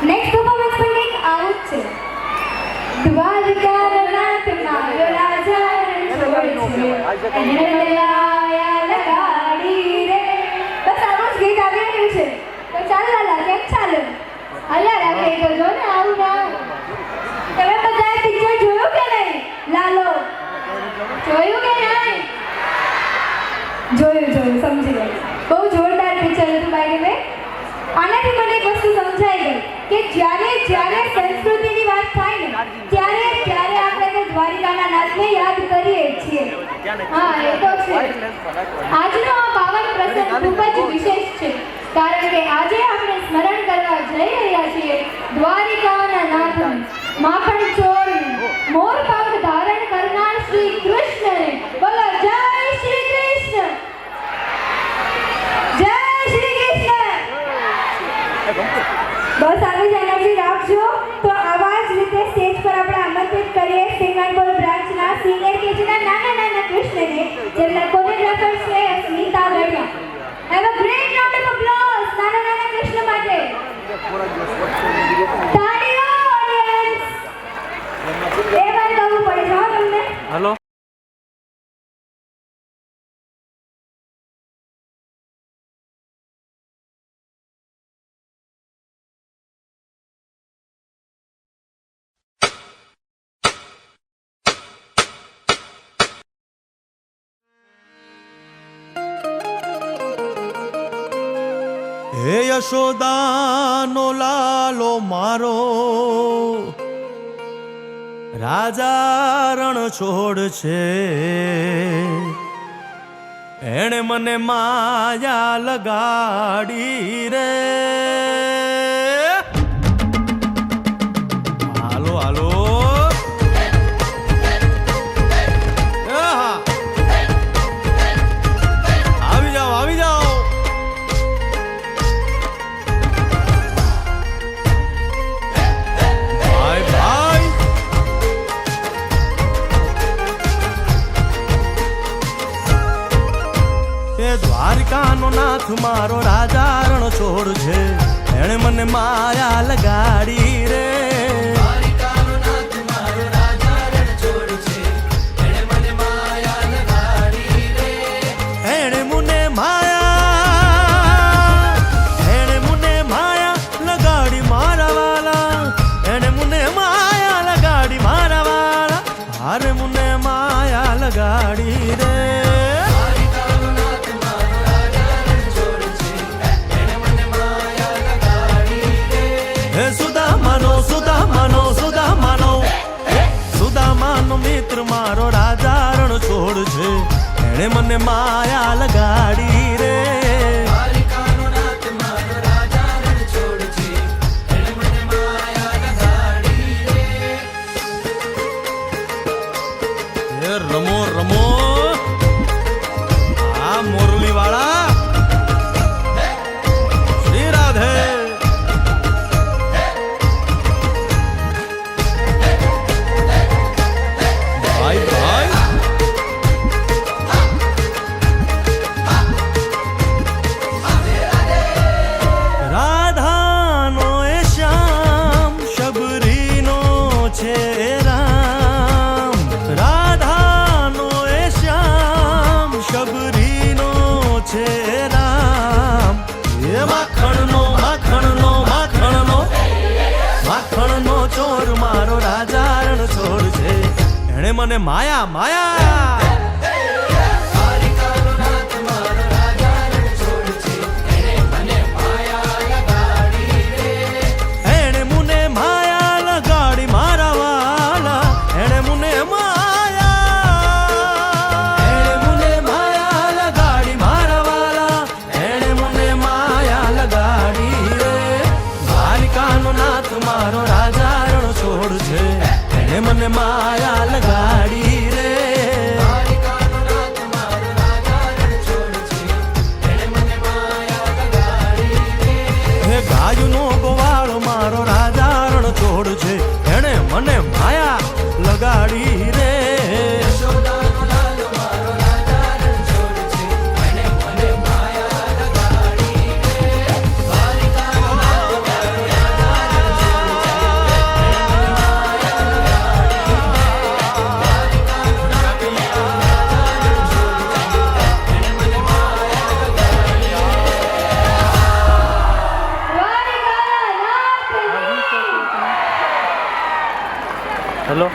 Next performance પણ કંઈક આવું જ છે. દ્વારકાના નાથ મારો રાજા રણ છોડ છે એને લાયા લગાડી રે. બસ આવું જ ગીત આવી રહ્યું છે. તો ચાલો લાલા કેમ ચાલે? અલ્યા રાખે તો જો ને આવું ના. તમે બધાએ પિક્ચર જોયું કે નહીં? લાલો જોયું કે નહીં? જોયું સમજી ગઈ. બહુ જોરદાર પિક્ચર હતું બાય ધ વે. આનાથી મને એક વસ્તુ સમજાઈ ગઈ કે જ્યારે સંસ્કૃતિની વાત થાય ને ત્યારે આપણે તે દ્વારિકાના નાથને યાદ કરીએ છીએ. હા એ તો છે. આજનો આ પાવન પ્રસંગ ખૂબ જ વિશેષ છે કારણ કે આજે આપણે સ્મરણ કરવા જઈ રહ્યા છીએ દ્વારિકાના નાથનું, માખણ ચોર, મોર પંખ ધારણ કરનાર શ્રી કૃષ્ણને. બોલો જય શ્રી કૃષ્ણ, જય શ્રી કૃષ્ણ. બસ આવી જ એનર્જી રાખજો. તો આવા જ રીતે સ્ટેજ પર આપણે આમંત્રિત કરીએ સિંગણપુર બ્રાન્ચના સિનિયર કેજીના નાના કૃષ્ણને, જેમના કોરિયોગ્રાફર છે Smita Gadhiya. Have a great round of applause નાના કૃષ્ણ માટે. તાળીઓ ઓડિયન્સ. એ વાર કહું પડે છે તમને. હેલો. હે યશોદાનો લાલો મારો, રાજા રણ છોડ છે, એણે મને માયા લગાડી રે. હાલો હાલો આવી જાઓ આવી જાઓ. દ્વારિકાનો નાથ મારો રાજા રણ છોડ છે, એણે મને માયા લગાડી રે. દ્વારિકાનો નાથ મારો રાજા રણ છોડ છે, એણે મને માયા લગાડી રે. એણે મને માયા લગાડી મારા વાલા, એણે મને માયા લગાડી મારા વાલા, હારે મને માયા લગાડી રે. સુદામાનો મિત્ર મારો રાજા રણ છોડ છે, એણે મને માયા લગાડી રે. દ્વારિકાનો નાથ મારો રાજા રણ છોડ છે, એણે મને માયા લગાડી રે. રમો રમો આ મોરલી વાળા શ્રી રાધે. મને માયા માયા. દ્વારિકાનો નાથ મારો રાજા રણ છોડ છે, એણે મને માયા લગાડી રે. એણે મને માયા લગાડી મારા વાલા, એણે મને માયા લગાડી મારા વાલા, એણે મને માયા લગાડી રે. દ્વારિકાનો નાથ મારો રાજા રણ છોડ છે, એણે મને માયા લગાડી રે. દ્વારિકાનો નાથ મારો રાજા રણ છોડ છે, એણે મને માયા લગાડી રે. હે ગાયનો ગોવાળ મારો રાજા રણ છોડ છે, એણે મને માયા લગાડી રે. યશોદાનો લાલ મારો રાજા રણ છોડ છે, એણે મને માયા લગાડી રે. દ્વારિકાનો નાથ મારો રાજા રણ હેલો